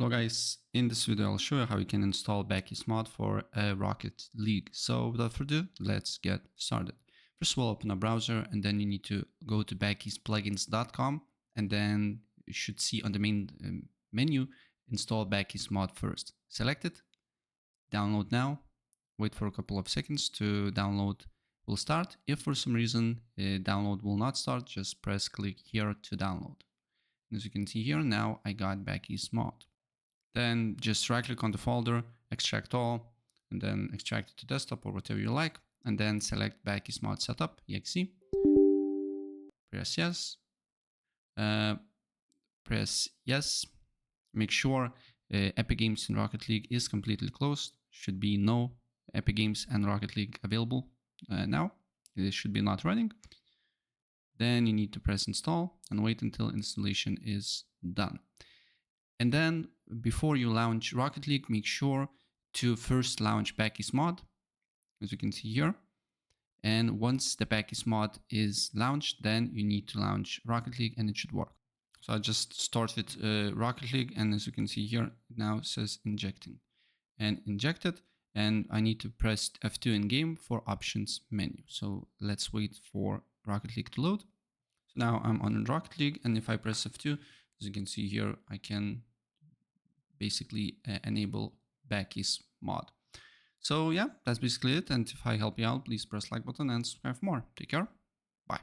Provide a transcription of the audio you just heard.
Hello guys, in this video I'll show you how you can install BakkesMod for Rocket League. So without further ado, let's get started. First of all, open a browser and then you need to go to BakkesPlugins.com and then you should see on the main menu, install BakkesMod first. Select it, download now, wait for a couple of seconds to download will start. If for some reason download will not start, just press click here to download. As you can see here, now I got BakkesMod. Then just right click on the folder, extract all, and then extract it to desktop or whatever you like, and then select BakkesMod setup, exe. Press yes. Press yes. Make sure Epic Games and Rocket League is completely closed. Should be no Epic Games and Rocket League available now. It should be not running. Then you need to press install and wait until installation is done. And then before you launch Rocket League, make sure to first launch BakkesMod, as you can see here. And once the BakkesMod is launched, then you need to launch Rocket League and it should work. So I just started Rocket League, and as you can see here, it now says injecting and injected. And I need to press F2 in game for options menu. So let's wait for Rocket League to load. So now I'm on Rocket League, and if I press F2, as you can see here, I can basically enable BakkesMod. So yeah, that's basically it. And if I help you out, please press like button and subscribe for more. Take care. Bye.